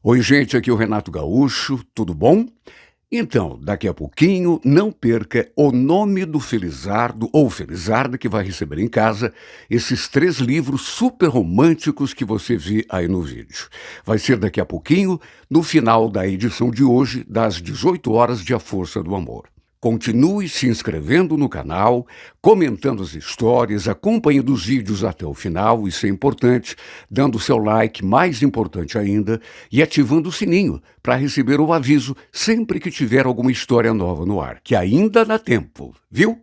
Oi, gente, aqui é o Renato Gaúcho, tudo bom? Então, daqui a pouquinho, não perca O Nome do Felizardo ou Felizarda que vai receber em casa esses 3 livros super românticos que você vê aí no vídeo. Vai ser daqui a pouquinho, no final da edição de hoje, das 18 horas de A Força do Amor. Continue se inscrevendo no canal, comentando as histórias, acompanhando os vídeos até o final, isso é importante, dando seu like, mais importante ainda, e ativando o sininho para receber o aviso sempre que tiver alguma história nova no ar, que ainda dá tempo, viu?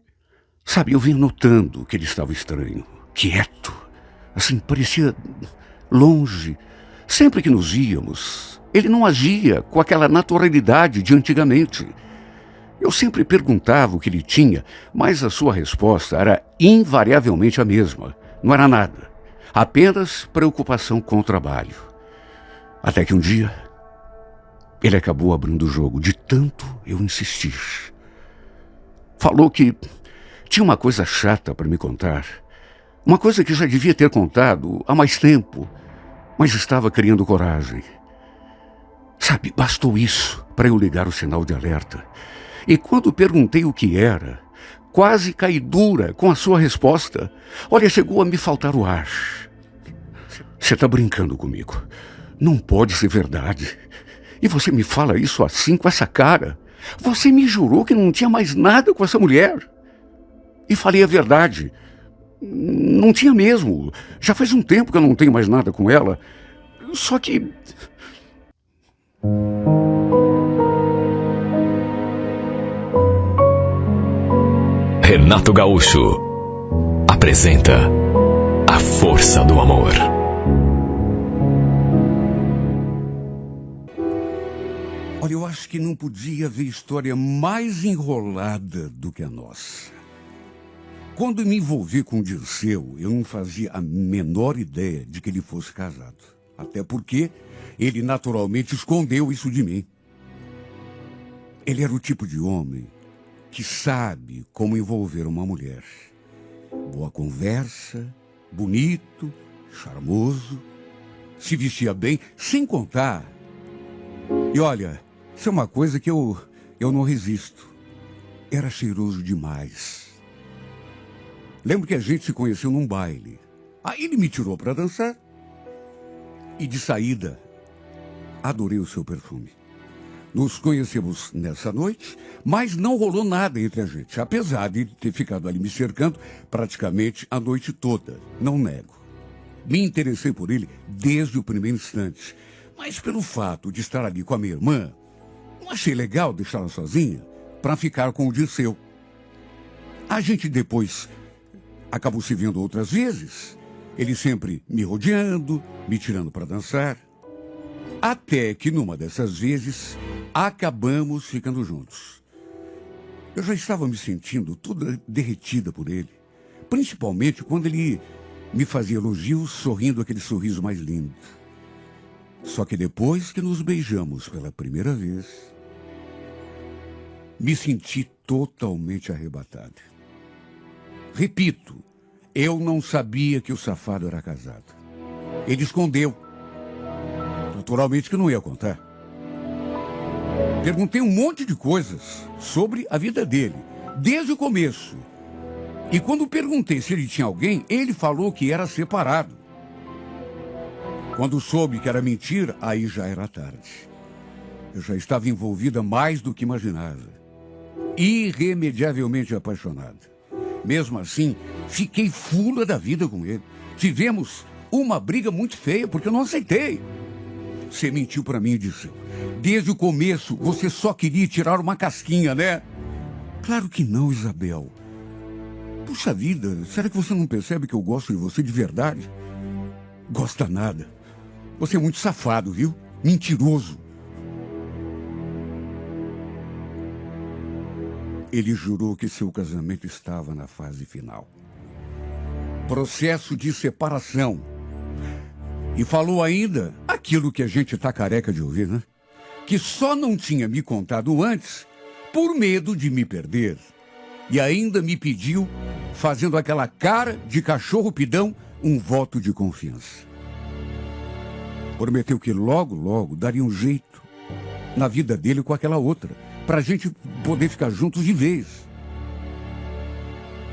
Sabe, eu vim notando que ele estava estranho, quieto, assim, parecia longe. Sempre que nos víamos, ele não agia com aquela naturalidade de antigamente. Eu sempre perguntava o que ele tinha, mas a sua resposta era invariavelmente a mesma. Não era nada. Apenas preocupação com o trabalho. Até que um dia, ele acabou abrindo o jogo, de tanto eu insistir. Falou que tinha uma coisa chata para me contar. Uma coisa que já devia ter contado há mais tempo, mas estava criando coragem. Sabe, bastou isso para eu ligar o sinal de alerta. E quando perguntei o que era, quase caí dura com a sua resposta. Olha, chegou a me faltar o ar. Você está brincando comigo. Não pode ser verdade. E você me fala isso assim, com essa cara. Você me jurou que não tinha mais nada com essa mulher. E falei a verdade. Não tinha mesmo. Já faz um tempo que eu não tenho mais nada com ela. Só que... Renato Gaúcho apresenta A Força do Amor. Olha, eu acho que não podia haver história mais enrolada do que a nossa. Quando me envolvi com o Dirceu, eu não fazia a menor ideia de que ele fosse casado. Até porque ele naturalmente escondeu isso de mim. Ele era o tipo de homem que sabe como envolver uma mulher. Boa conversa, bonito, charmoso, se vestia bem, sem contar. E olha, isso é uma coisa que eu não resisto. Era cheiroso demais. Lembro que a gente se conheceu num baile. Aí ele me tirou para dançar. E de saída, adorei o seu perfume. Nos conhecemos nessa noite, mas não rolou nada entre a gente, apesar de ter ficado ali me cercando praticamente a noite toda. Não nego. Me interessei por ele desde o primeiro instante, mas pelo fato de estar ali com a minha irmã, não achei legal deixá-la sozinha para ficar com o Dirceu. A gente depois acabou se vendo outras vezes, ele sempre me rodeando, me tirando para dançar. Até que numa dessas vezes, acabamos ficando juntos. Eu já estava me sentindo toda derretida por ele. Principalmente quando ele me fazia elogios, sorrindo aquele sorriso mais lindo. Só que depois que nos beijamos pela primeira vez, me senti totalmente arrebatado. Repito, eu não sabia que o safado era casado. Ele escondeu. Naturalmente que não ia contar. Perguntei um monte de coisas sobre a vida dele, desde o começo. E quando perguntei se ele tinha alguém, ele falou que era separado. Quando soube que era mentira, aí já era tarde. Eu já estava envolvida mais do que imaginava. Irremediavelmente apaixonada. Mesmo assim, fiquei fula da vida com ele. Tivemos uma briga muito feia, porque eu não aceitei. Você mentiu pra mim e disse, desde o começo você só queria tirar uma casquinha, né? Claro que não, Isabel. Puxa vida, será que você não percebe que eu gosto de você de verdade? Gosta nada. Você é muito safado, viu? Mentiroso. Ele jurou que seu casamento estava na fase final. Processo de separação. E falou ainda aquilo que a gente tá careca de ouvir, né? Que só não tinha me contado antes por medo de me perder. E ainda me pediu, fazendo aquela cara de cachorro pidão, um voto de confiança. Prometeu que logo, logo daria um jeito na vida dele com aquela outra, pra gente poder ficar juntos de vez.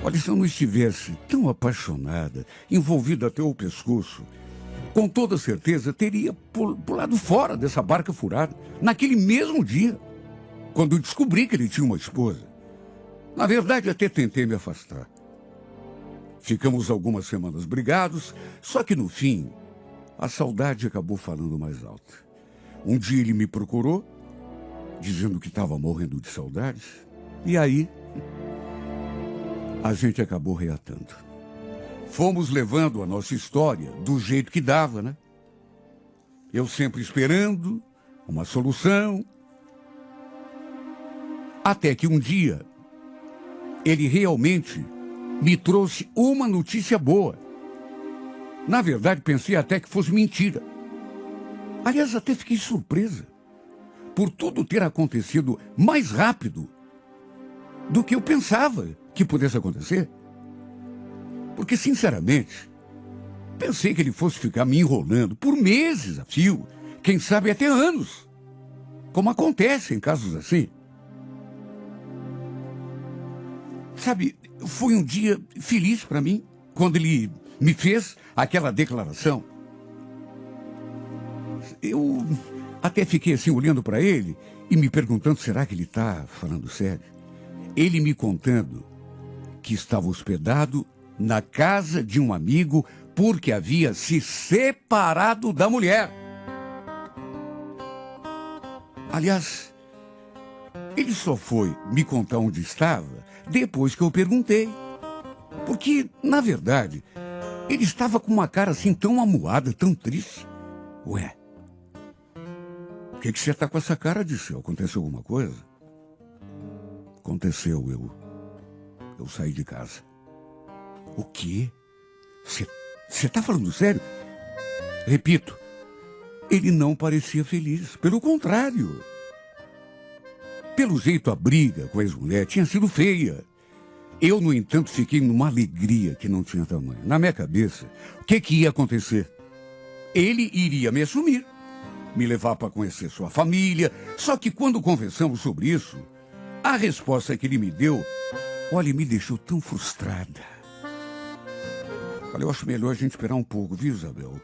Olha, se eu não estivesse tão apaixonada, envolvida até o pescoço, com toda certeza teria pulado fora dessa barca furada, naquele mesmo dia, quando descobri que ele tinha uma esposa. Na verdade, até tentei me afastar. Ficamos algumas semanas brigados, só que no fim, a saudade acabou falando mais alto. Um dia ele me procurou, dizendo que estava morrendo de saudade, e aí a gente acabou reatando. Fomos levando a nossa história do jeito que dava, né? Eu sempre esperando uma solução. Até que um dia, ele realmente me trouxe uma notícia boa. Na verdade, pensei até que fosse mentira. Aliás, até fiquei surpresa por tudo ter acontecido mais rápido do que eu pensava que pudesse acontecer. Porque, sinceramente, pensei que ele fosse ficar me enrolando por meses a fio, quem sabe até anos, como acontece em casos assim. Sabe, foi um dia feliz para mim, quando ele me fez aquela declaração. Eu até fiquei assim olhando para ele e me perguntando, será que ele está falando sério? Ele me contando que estava hospedado na casa de um amigo porque havia se separado da mulher. Aliás, ele só foi me contar onde estava depois que eu perguntei. Porque, na verdade, ele estava com uma cara assim tão amuada, tão triste. Ué, por que você está com essa cara, Dirceu? Aconteceu alguma coisa? Aconteceu, eu saí de casa. O quê? Você está falando sério? Repito, ele não parecia feliz. Pelo contrário. Pelo jeito, a briga com a ex-mulher tinha sido feia. Eu, no entanto, fiquei numa alegria que não tinha tamanho. Na minha cabeça, o que ia acontecer? Ele iria me assumir, me levar para conhecer sua família. Só que quando conversamos sobre isso, a resposta que ele me deu, olha, me deixou tão frustrada. Olha, eu acho melhor a gente esperar um pouco, viu, Isabel?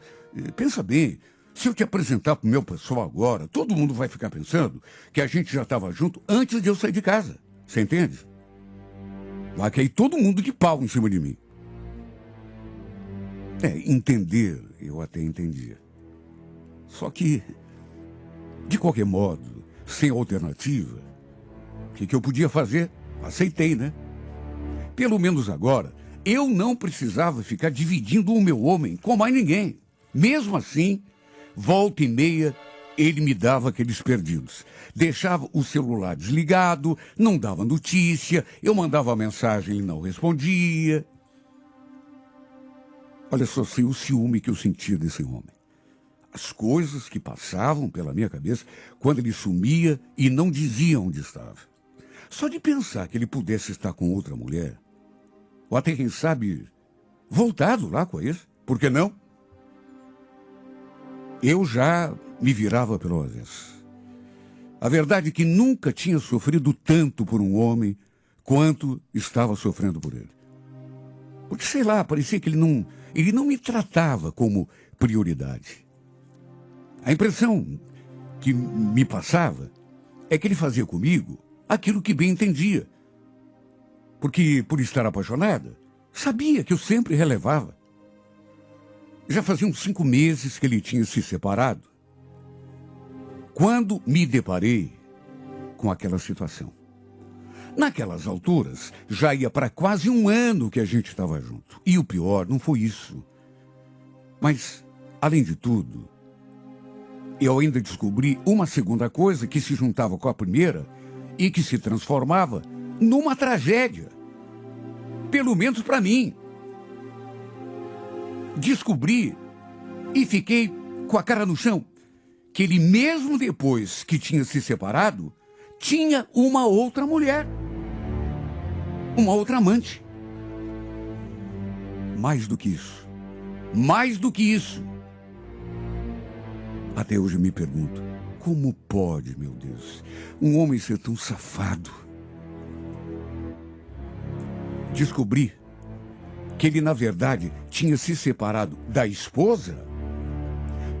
Pensa bem, se eu te apresentar pro meu pessoal agora, todo mundo vai ficar pensando que a gente já estava junto antes de eu sair de casa. Você entende? Vai cair todo mundo de pau em cima de mim. Entender, eu até entendia. Só que, de qualquer modo, sem alternativa, o que eu podia fazer? Aceitei, né? Pelo menos agora, eu não precisava ficar dividindo o meu homem com mais ninguém. Mesmo assim, volta e meia, ele me dava aqueles perdidos. Deixava o celular desligado, não dava notícia, eu mandava mensagem e não respondia. Olha só, sei o ciúme que eu sentia desse homem. As coisas que passavam pela minha cabeça quando ele sumia e não dizia onde estava. Só de pensar que ele pudesse estar com outra mulher, ou até, quem sabe, voltado lá com esse, por que não? Eu já me virava pelo avesso. A verdade é que nunca tinha sofrido tanto por um homem quanto estava sofrendo por ele. Porque, sei lá, parecia que ele não me tratava como prioridade. A impressão que me passava é que ele fazia comigo aquilo que bem entendia. Porque, por estar apaixonada, sabia que eu sempre relevava. Já faziam 5 meses que ele tinha se separado, quando me deparei com aquela situação. Naquelas alturas, já ia para quase 1 ano que a gente estava junto. E o pior não foi isso. Mas, além de tudo, eu ainda descobri uma segunda coisa que se juntava com a primeira e que se transformava numa tragédia. Pelo menos para mim. Descobri e fiquei com a cara no chão que ele, mesmo depois que tinha se separado, tinha uma outra mulher. Uma outra amante. Mais do que isso. Mais do que isso. Até hoje me pergunto, como pode, meu Deus, um homem ser tão safado? Descobri que ele, na verdade, tinha se separado da esposa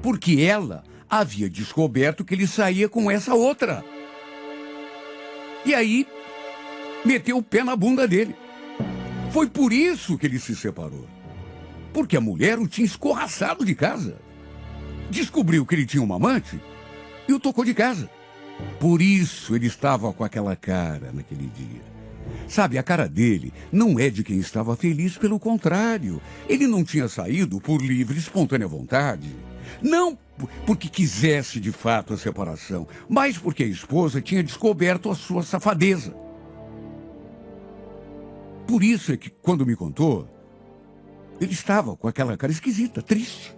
porque ela havia descoberto que ele saía com essa outra. E aí, meteu o pé na bunda dele. Foi por isso que ele se separou. Porque a mulher o tinha escorraçado de casa. Descobriu que ele tinha uma amante e o tocou de casa. Por isso ele estava com aquela cara naquele dia. Sabe, a cara dele não é de quem estava feliz, pelo contrário. Ele não tinha saído por livre e espontânea vontade. Não porque quisesse de fato a separação, mas porque a esposa tinha descoberto a sua safadeza. Por isso é que, quando me contou, ele estava com aquela cara esquisita, triste.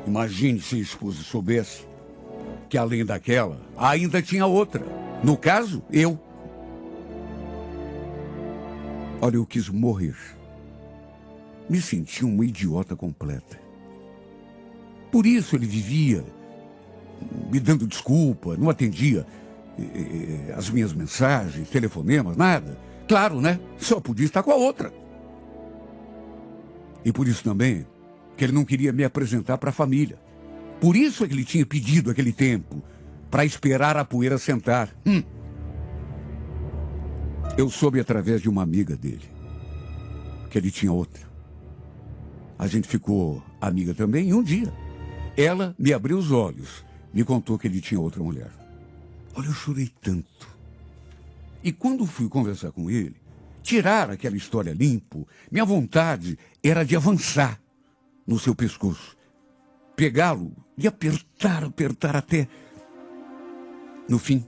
Imagine se a esposa soubesse que, além daquela, ainda tinha outra. No caso, eu. Olha, eu quis morrer. Me senti uma idiota completa. Por isso ele vivia me dando desculpa, não atendia as minhas mensagens, telefonemas, nada. Claro, né? Só podia estar com a outra. E por isso também que ele não queria me apresentar para a família. Por isso é que ele tinha pedido aquele tempo para esperar a poeira sentar. Eu soube através de uma amiga dele que ele tinha outra. A gente ficou amiga também e um dia ela me abriu os olhos, me contou que ele tinha outra mulher. Olha, eu chorei tanto. E quando fui conversar com ele, tirar aquela história limpo, minha vontade era de avançar no seu pescoço, pegá-lo e apertar até. No fim,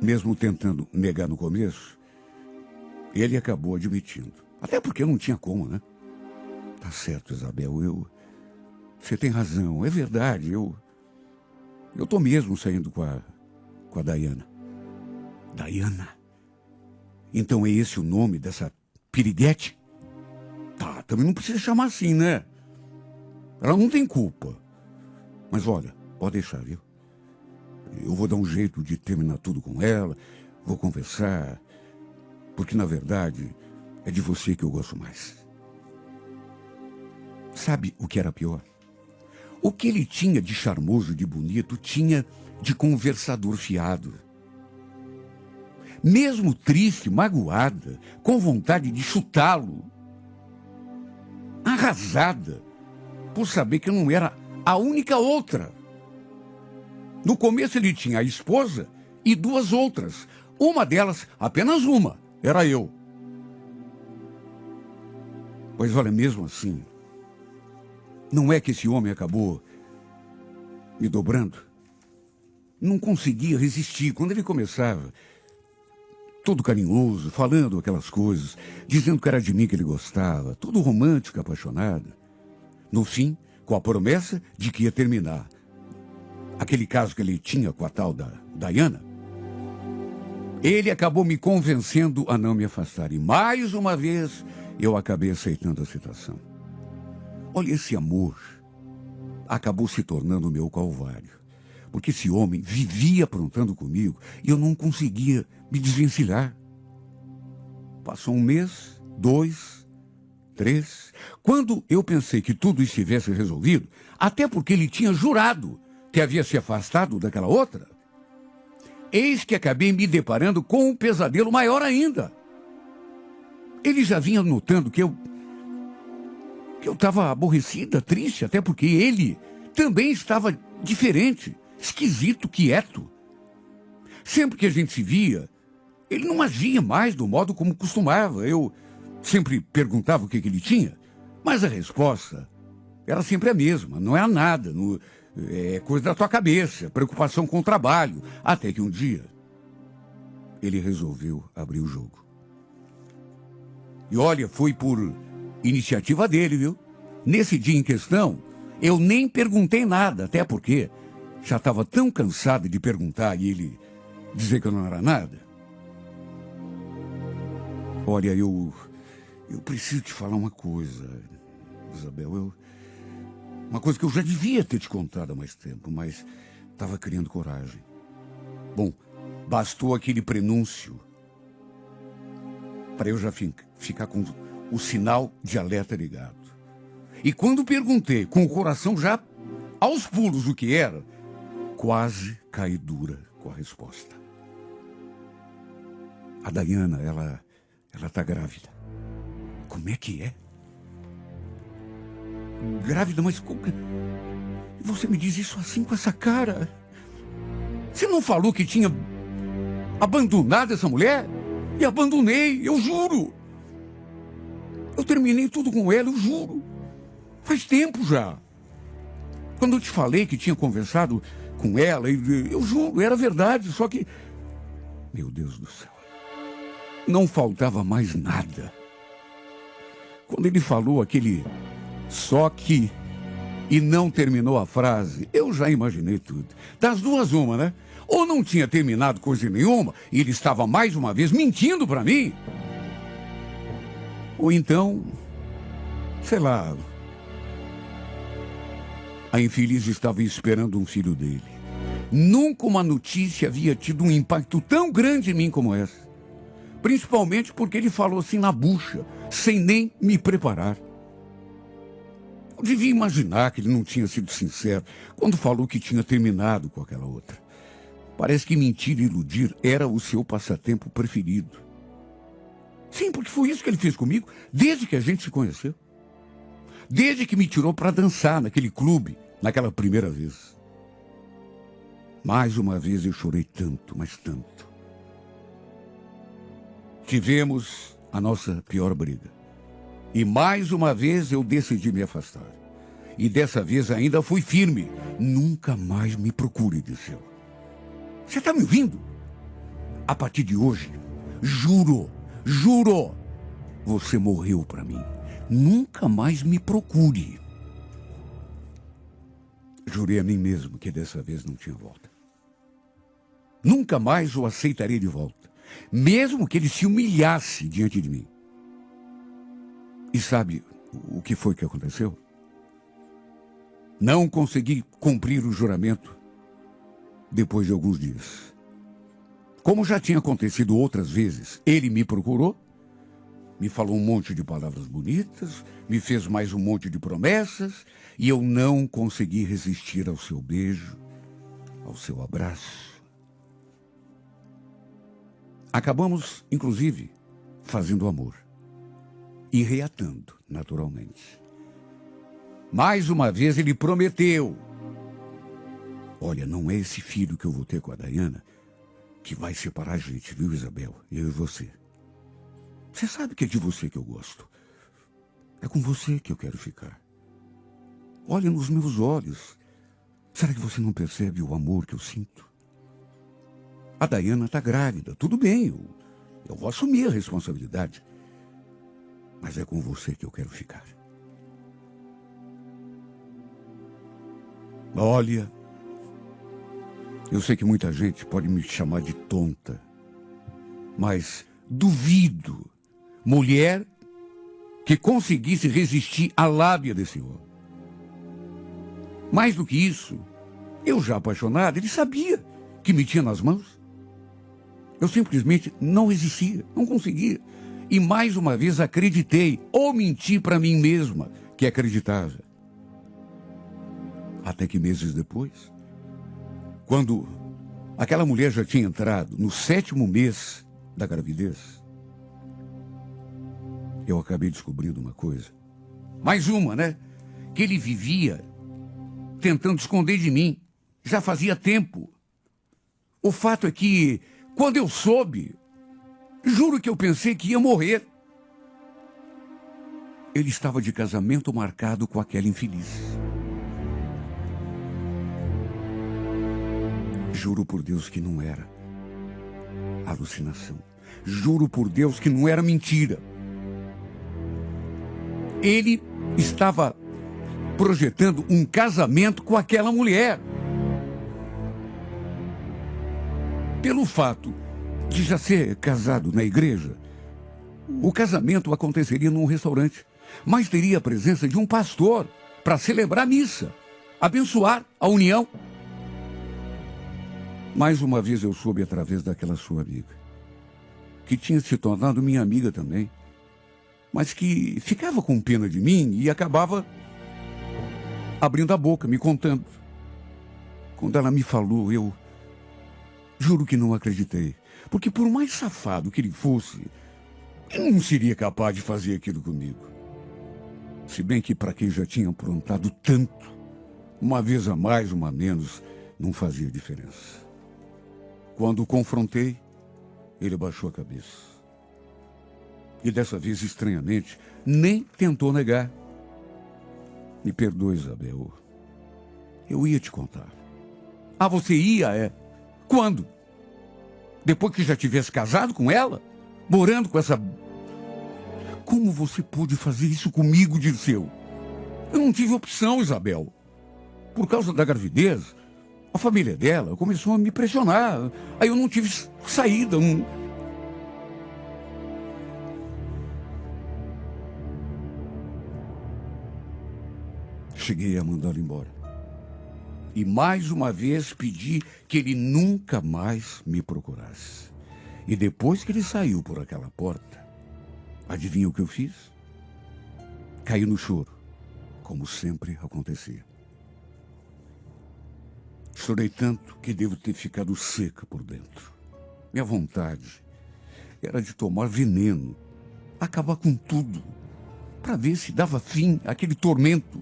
mesmo tentando negar no começo, ele acabou admitindo. Até porque não tinha como, né? Tá certo, Isabel, você tem razão, é verdade, eu tô mesmo saindo com a Dayana. Dayana? Então é esse o nome dessa piriguete? Tá, também não precisa chamar assim, né? Ela não tem culpa. Mas olha, pode deixar, viu? Eu vou dar um jeito de terminar tudo com ela, vou conversar, porque na verdade é de você que eu gosto mais. Sabe o que era pior? O que ele tinha de charmoso, de bonito, tinha de conversador fiado. Mesmo triste, magoada, com vontade de chutá-lo, arrasada, por saber que eu não era a única outra. No começo ele tinha a esposa e duas outras. Uma delas, apenas uma, era eu. Pois olha, mesmo assim, não é que esse homem acabou me dobrando? Não conseguia resistir. Quando ele começava, todo carinhoso, falando aquelas coisas, dizendo que era de mim que ele gostava, todo romântico, apaixonado. No fim, com a promessa de que ia terminar aquele caso que ele tinha com a tal da Dayana, ele acabou me convencendo a não me afastar. E mais uma vez, eu acabei aceitando a situação. Olha, esse amor acabou se tornando o meu calvário. Porque esse homem vivia aprontando comigo e eu não conseguia me desvencilhar. Passou 1 mês, 2, 3. Quando eu pensei que tudo estivesse resolvido, até porque ele tinha jurado que havia se afastado daquela outra, eis que acabei me deparando com um pesadelo maior ainda. Ele já vinha notando que eu estava aborrecida, triste, até porque ele também estava diferente, esquisito, quieto. Sempre que a gente se via, ele não agia mais do modo como costumava. Eu sempre perguntava o que ele tinha, mas a resposta era sempre a mesma. Não é nada, é coisa da tua cabeça, preocupação com o trabalho. Até que um dia, ele resolveu abrir o jogo. E olha, foi por iniciativa dele, viu? Nesse dia em questão, eu nem perguntei nada, até porque já estava tão cansado de perguntar e ele dizer que eu não era nada. Olha, eu preciso te falar uma coisa, Isabel. Uma coisa que eu já devia ter te contado há mais tempo, mas estava criando coragem. Bom, bastou aquele prenúncio para eu já ficar com o sinal de alerta ligado. E quando perguntei, com o coração já aos pulos o que era, quase caí dura com a resposta. A Dayana, ela tá grávida. Como é que é? Grávida, mas como... Você me diz isso assim com essa cara? Você não falou que tinha abandonado essa mulher? E abandonei, eu juro. Eu terminei tudo com ela, eu juro. Faz tempo já. Quando eu te falei que tinha conversado com ela, eu juro, era verdade, só que... Meu Deus do céu. Não faltava mais nada. Quando ele falou aquele só que e não terminou a frase, eu já imaginei tudo. Das duas, uma, né? Ou não tinha terminado coisa nenhuma e ele estava mais uma vez mentindo para mim. Ou então, sei lá, a infeliz estava esperando um filho dele. Nunca uma notícia havia tido um impacto tão grande em mim como essa. Principalmente porque ele falou assim na bucha, sem nem me preparar. Eu devia imaginar que ele não tinha sido sincero quando falou que tinha terminado com aquela outra. Parece que mentir e iludir era o seu passatempo preferido. Sim, porque foi isso que ele fez comigo desde que a gente se conheceu. Desde que me tirou para dançar naquele clube, naquela primeira vez. Mais uma vez eu chorei tanto, mas tanto. Tivemos a nossa pior briga. E mais uma vez eu decidi me afastar. E dessa vez ainda fui firme. Nunca mais me procure, disse eu. Você está me ouvindo? A partir de hoje, juro, você morreu para mim. Nunca mais me procure. Jurei a mim mesmo que dessa vez não tinha volta. Nunca mais o aceitarei de volta, mesmo que ele se humilhasse diante de mim. E sabe o que foi que aconteceu? Não consegui cumprir o juramento depois de alguns dias. Como já tinha acontecido outras vezes, ele me procurou, me falou um monte de palavras bonitas, me fez mais um monte de promessas, e eu não consegui resistir ao seu beijo, ao seu abraço. Acabamos, inclusive, fazendo amor. E reatando, naturalmente. Mais uma vez ele prometeu. Olha, não é esse filho que eu vou ter com a Dayana que vai separar a gente, viu, Isabel? Eu e você. Você sabe que é de você que eu gosto. É com você que eu quero ficar. Olha nos meus olhos. Será que você não percebe o amor que eu sinto? A Dayana está grávida. Tudo bem, eu vou assumir a responsabilidade. Mas é com você que eu quero ficar. Olha, eu sei que muita gente pode me chamar de tonta, mas duvido mulher que conseguisse resistir à lábia desse homem. Mais do que isso, eu já apaixonado, ele sabia que me tinha nas mãos. Eu simplesmente não existia, não conseguia. E mais uma vez acreditei, ou menti para mim mesma que acreditava. Até que meses depois, quando aquela mulher já tinha entrado no 7º mês da gravidez, eu acabei descobrindo uma coisa. Mais uma, né? Que ele vivia tentando esconder de mim. Já fazia tempo. O fato é que, quando eu soube, juro que eu pensei que ia morrer. Ele estava de casamento marcado com aquela infeliz. Juro por Deus que não era alucinação. Juro por Deus que não era mentira. Ele estava projetando um casamento com aquela mulher. Pelo fato de já ser casado na igreja, o casamento aconteceria num restaurante, mas teria a presença de um pastor para celebrar a missa, abençoar a união. Mais uma vez eu soube através daquela sua amiga, que tinha se tornado minha amiga também, mas que ficava com pena de mim e acabava abrindo a boca, me contando. Quando ela me falou, eu juro que não acreditei. Porque por mais safado que ele fosse, ele não seria capaz de fazer aquilo comigo. Se bem que para quem já tinha aprontado tanto, uma vez a mais, uma a menos, não fazia diferença. Quando o confrontei, ele baixou a cabeça. E dessa vez, estranhamente, nem tentou negar. Me perdoe, Isabel. Eu ia te contar. Ah, você ia, é? Quando? Depois que já tivesse casado com ela? Morando com essa... Como você pôde fazer isso comigo, Dirceu? Eu não tive opção, Isabel. Por causa da gravidez, a família dela começou a me pressionar. Aí eu não tive saída. Cheguei a mandá-lo embora. E mais uma vez pedi que ele nunca mais me procurasse. E depois que ele saiu por aquela porta, adivinha o que eu fiz? Caí no choro, como sempre acontecia. Chorei tanto que devo ter ficado seca por dentro. Minha vontade era de tomar veneno, acabar com tudo, para ver se dava fim àquele tormento.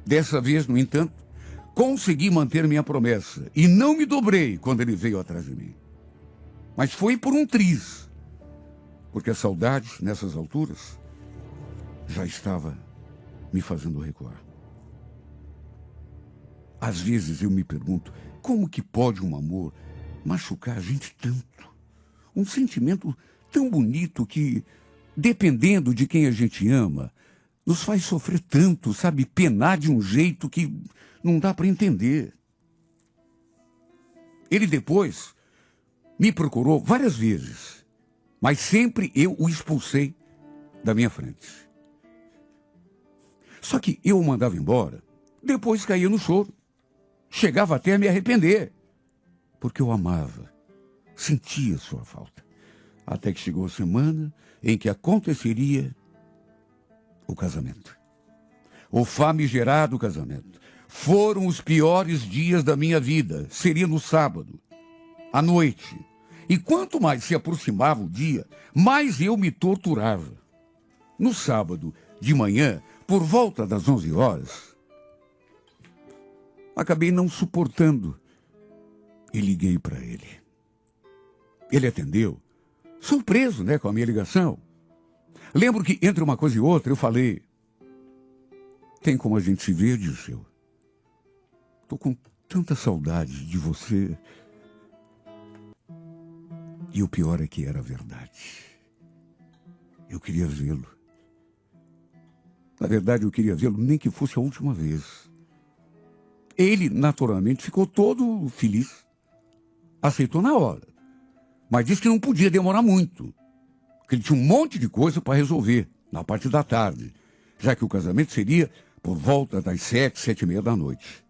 Dessa vez, no entanto, consegui manter minha promessa e não me dobrei quando ele veio atrás de mim. Mas foi por um triz, porque a saudade, nessas alturas, já estava me fazendo recuar. Às vezes eu me pergunto, como que pode um amor machucar a gente tanto? Um sentimento tão bonito que, dependendo de quem a gente ama, nos faz sofrer tanto, sabe? Penar de um jeito que não dá para entender. Ele depois me procurou várias vezes, mas sempre eu o expulsei da minha frente. Só que eu o mandava embora, depois caía no choro. Chegava até a me arrepender, porque eu amava, sentia sua falta. Até que chegou a semana em que aconteceria o casamento. O famigerado casamento. Foram os piores dias da minha vida. Seria no sábado, à noite. E quanto mais se aproximava o dia, mais eu me torturava. No sábado, de manhã, por volta das 11 horas, acabei não suportando e liguei para ele. Ele atendeu, surpreso, com a minha ligação. Lembro que entre uma coisa e outra eu falei: tem como a gente se ver, Dirceu? Tô com tanta saudade de você. E o pior é que era verdade. Eu queria vê-lo. Na verdade, eu queria vê-lo nem que fosse a última vez. Ele, naturalmente, ficou todo feliz. Aceitou na hora. Mas disse que não podia demorar muito. Que ele tinha um monte de coisa para resolver na parte da tarde, já que o casamento seria por volta das 7h da noite.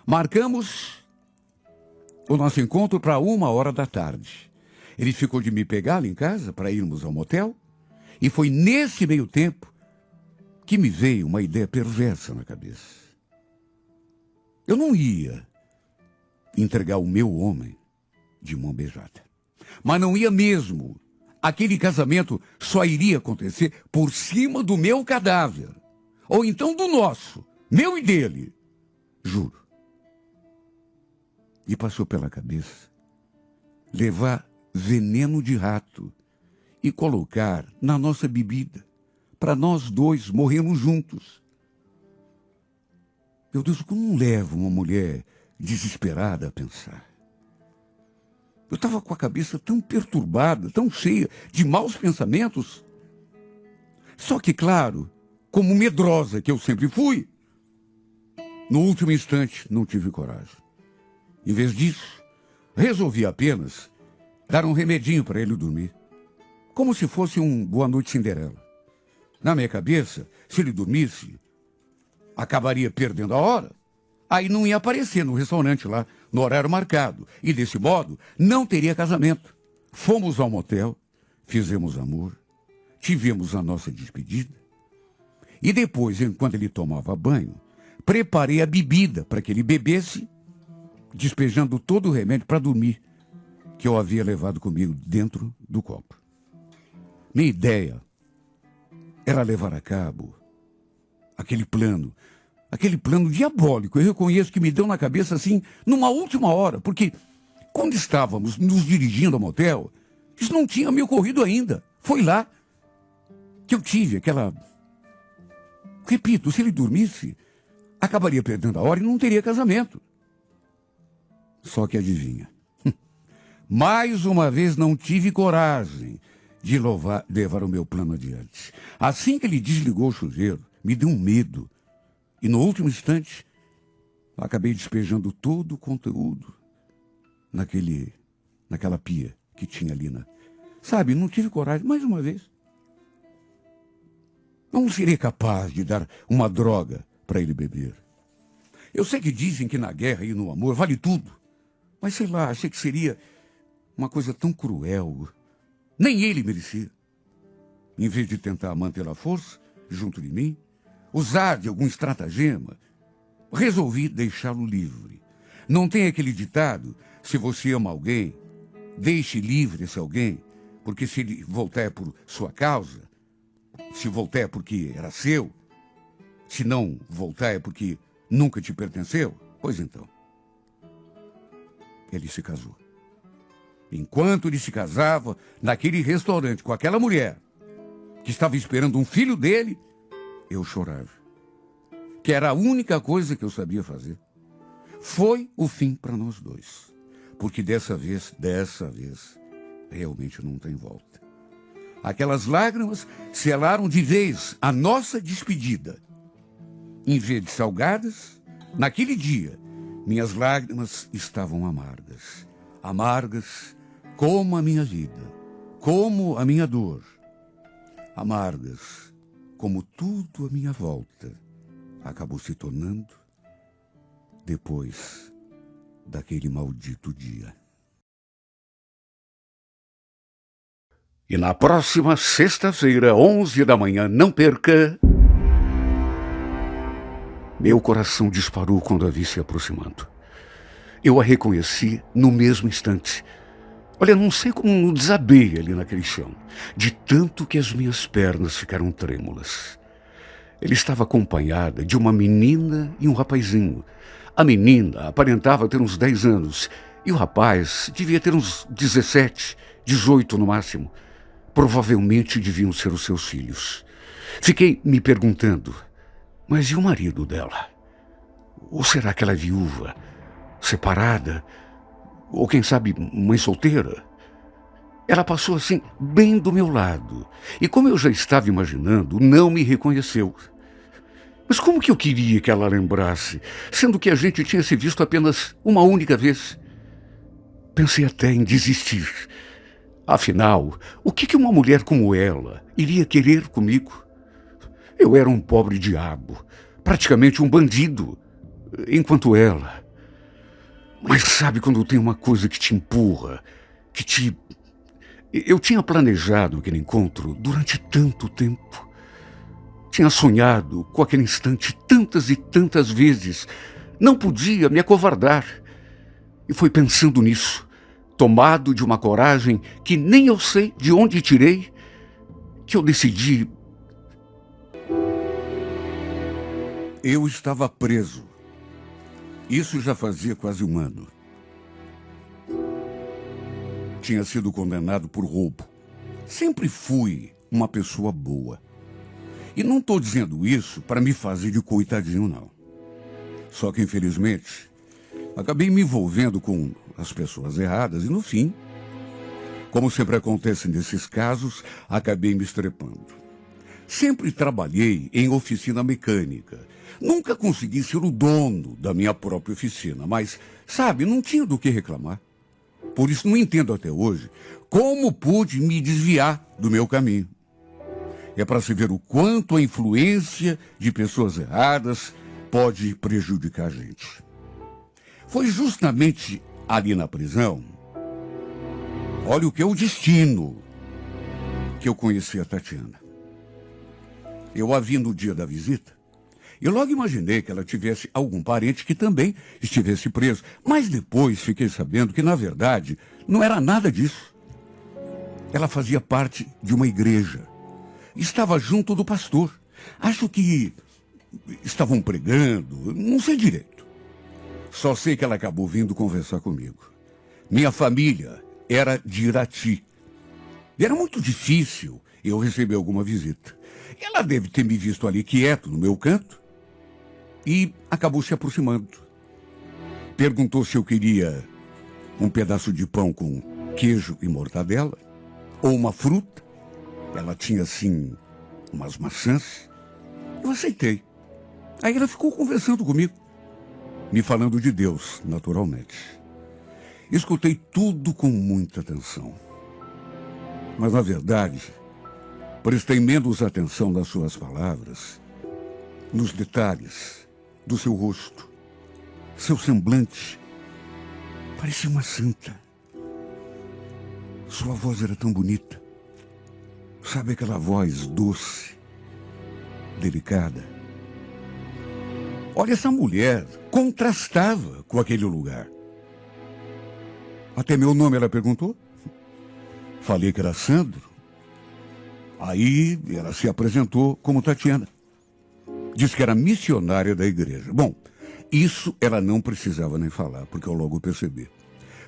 Marcamos o nosso encontro para 1h da tarde. Ele ficou de me pegar lá em casa para irmos ao motel, e foi nesse meio tempo que me veio uma ideia perversa na cabeça. Eu não ia entregar o meu homem de mão beijada, mas não ia mesmo. Aquele casamento só iria acontecer por cima do meu cadáver. Ou então do nosso, meu e dele. Juro. E passou pela cabeça levar veneno de rato e colocar na nossa bebida, para nós dois morrermos juntos. Meu Deus, como leva uma mulher desesperada a pensar? Eu estava com a cabeça tão perturbada, tão cheia de maus pensamentos. Só que, claro, como medrosa que eu sempre fui, no último instante não tive coragem. Em vez disso, resolvi apenas dar um remedinho para ele dormir, como se fosse um Boa Noite Cinderela. Na minha cabeça, se ele dormisse, acabaria perdendo a hora. Aí não ia aparecer no restaurante lá, no horário marcado. E desse modo, não teria casamento. Fomos ao motel, fizemos amor, tivemos a nossa despedida. E depois, enquanto ele tomava banho, preparei a bebida para que ele bebesse, despejando todo o remédio para dormir, que eu havia levado comigo dentro do copo. Minha ideia era levar a cabo aquele plano diabólico. Eu reconheço que me deu na cabeça assim, numa última hora, porque quando estávamos nos dirigindo ao motel, isso não tinha me ocorrido ainda. Foi lá que eu tive aquela... Repito, se ele dormisse, acabaria perdendo a hora e não teria casamento. Só que adivinha? Mais uma vez não tive coragem de levar o meu plano adiante. Assim que ele desligou o chuveiro, me deu um medo. E no último instante, acabei despejando todo o conteúdo naquela pia que tinha ali Sabe, não tive coragem, mais uma vez. Não seria capaz de dar uma droga para ele beber. Eu sei que dizem que na guerra e no amor vale tudo. Mas sei lá, achei que seria uma coisa tão cruel. Nem ele merecia. Em vez de tentar manter a força junto de mim, usar de algum estratagema, resolvi deixá-lo livre. Não tem aquele ditado, se você ama alguém, deixe livre esse alguém, porque se ele voltar é por sua causa, se voltar é porque era seu, se não voltar é porque nunca te pertenceu. Pois então, ele se casou. Enquanto ele se casava, naquele restaurante com aquela mulher que estava esperando um filho dele, eu chorava. Que era a única coisa que eu sabia fazer. Foi o fim para nós dois. Porque dessa vez, realmente não tem volta. Aquelas lágrimas selaram de vez a nossa despedida. Em vez de salgadas, naquele dia, minhas lágrimas estavam amargas. Amargas como a minha vida, como a minha dor. Amargas como tudo à minha volta acabou se tornando depois daquele maldito dia. E na próxima sexta-feira, 11 da manhã, não perca... Meu coração disparou quando a vi se aproximando. Eu a reconheci no mesmo instante. Olha, não sei como desabei ali naquele chão, de tanto que as minhas pernas ficaram trêmulas. Ele estava acompanhada de uma menina e um rapazinho. A menina aparentava ter uns 10 anos e o rapaz devia ter uns 17, 18 no máximo. Provavelmente deviam ser os seus filhos. Fiquei me perguntando, mas e o marido dela? Ou será que ela é viúva, separada? Ou quem sabe mãe solteira? Ela passou assim, bem do meu lado. E como eu já estava imaginando, não me reconheceu. Mas como que eu queria que ela lembrasse, sendo que a gente tinha se visto apenas uma única vez? Pensei até em desistir. Afinal, o que uma mulher como ela iria querer comigo? Eu era um pobre diabo, praticamente um bandido, enquanto ela... Mas sabe quando tem uma coisa que te empurra, que te... Eu tinha planejado aquele encontro durante tanto tempo. Tinha sonhado com aquele instante tantas e tantas vezes. Não podia me acovardar. E foi pensando nisso, tomado de uma coragem que nem eu sei de onde tirei, que eu decidi... Eu estava preso. Isso já fazia quase um ano. Tinha sido condenado por roubo. Sempre fui uma pessoa boa. E não estou dizendo isso para me fazer de coitadinho, não. Só que, infelizmente, acabei me envolvendo com as pessoas erradas e, no fim, como sempre acontece nesses casos, acabei me estrepando. Sempre trabalhei em oficina mecânica. Nunca consegui ser o dono da minha própria oficina, mas, sabe, não tinha do que reclamar. Por isso não entendo até hoje como pude me desviar do meu caminho. É para se ver o quanto a influência de pessoas erradas pode prejudicar a gente. Foi justamente ali na prisão, olha o que é o destino, que eu conheci a Tatiana. Eu a vi no dia da visita e logo imaginei que ela tivesse algum parente que também estivesse preso. Mas depois fiquei sabendo que, na verdade, não era nada disso. Ela fazia parte de uma igreja. Estava junto do pastor. Acho que estavam pregando, não sei direito. Só sei que ela acabou vindo conversar comigo. Minha família era de Irati. E era muito difícil eu receber alguma visita. Ela deve ter me visto ali quieto, no meu canto, e acabou se aproximando. Perguntou se eu queria um pedaço de pão com queijo e mortadela, ou uma fruta. Ela tinha, assim, umas maçãs. Eu aceitei. Aí ela ficou conversando comigo, me falando de Deus, naturalmente. Escutei tudo com muita atenção. Mas, na verdade, prestei menos atenção nas suas palavras, nos detalhes do seu rosto. Seu semblante parecia uma santa. Sua voz era tão bonita. Sabe aquela voz doce, delicada? Olha, essa mulher contrastava com aquele lugar. Até meu nome ela perguntou. Falei que era Sandro. Aí ela se apresentou como Tatiana. Disse que era missionária da igreja. Bom, isso ela não precisava nem falar, porque eu logo percebi.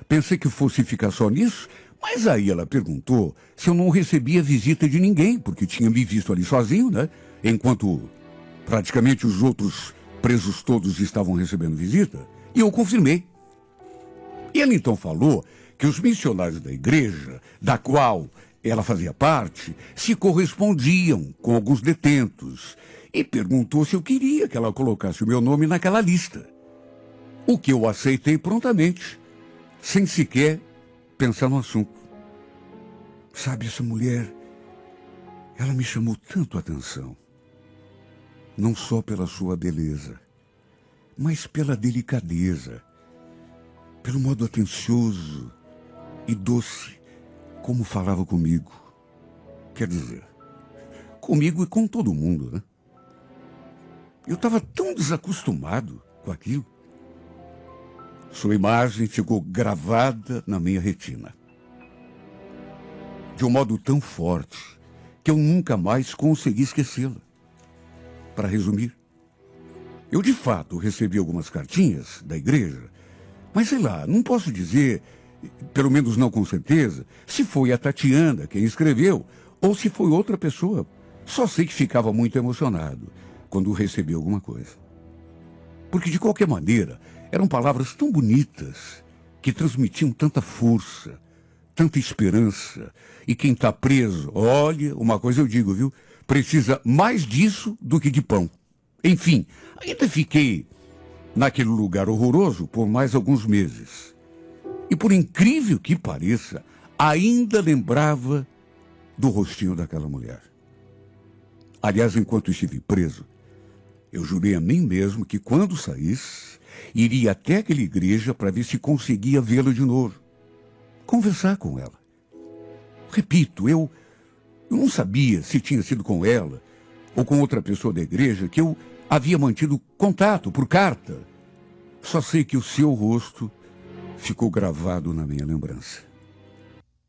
Pensei que fosse ficar só nisso, mas aí ela perguntou se eu não recebia visita de ninguém, porque tinha me visto ali sozinho, né? Enquanto praticamente os outros presos todos estavam recebendo visita, e eu confirmei. E ela então falou que os missionários da igreja, da qual ela fazia parte, se correspondiam com alguns detentos, e perguntou se eu queria que ela colocasse o meu nome naquela lista. O que eu aceitei prontamente, sem sequer pensar no assunto. Sabe, essa mulher, ela me chamou tanto a atenção. Não só pela sua beleza, mas pela delicadeza, pelo modo atencioso e doce como falava comigo. Quer dizer, comigo e com todo mundo, né? Eu estava tão desacostumado com aquilo. Sua imagem ficou gravada na minha retina. De um modo tão forte que eu nunca mais consegui esquecê-la. Para resumir, eu de fato recebi algumas cartinhas da igreja, mas sei lá, não posso dizer, pelo menos não com certeza, se foi a Tatiana quem escreveu ou se foi outra pessoa. Só sei que ficava muito emocionado quando recebi alguma coisa. Porque de qualquer maneira, eram palavras tão bonitas que transmitiam tanta força, tanta esperança. E quem está preso, olha, uma coisa eu digo, viu? Precisa mais disso do que de pão. Enfim, ainda fiquei naquele lugar horroroso por mais alguns meses. E por incrível que pareça, ainda lembrava do rostinho daquela mulher. Aliás, enquanto estive preso, eu jurei a mim mesmo que quando saísse, iria até aquela igreja para ver se conseguia vê-la de novo. Conversar com ela. Repito, eu não sabia se tinha sido com ela ou com outra pessoa da igreja que eu havia mantido contato por carta. Só sei que o seu rosto ficou gravado na minha lembrança.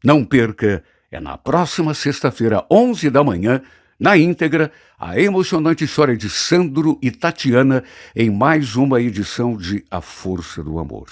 Não perca, é na próxima sexta-feira, 11 da manhã, na íntegra, a emocionante história de Sandro e Tatiana em mais uma edição de A Força do Amor.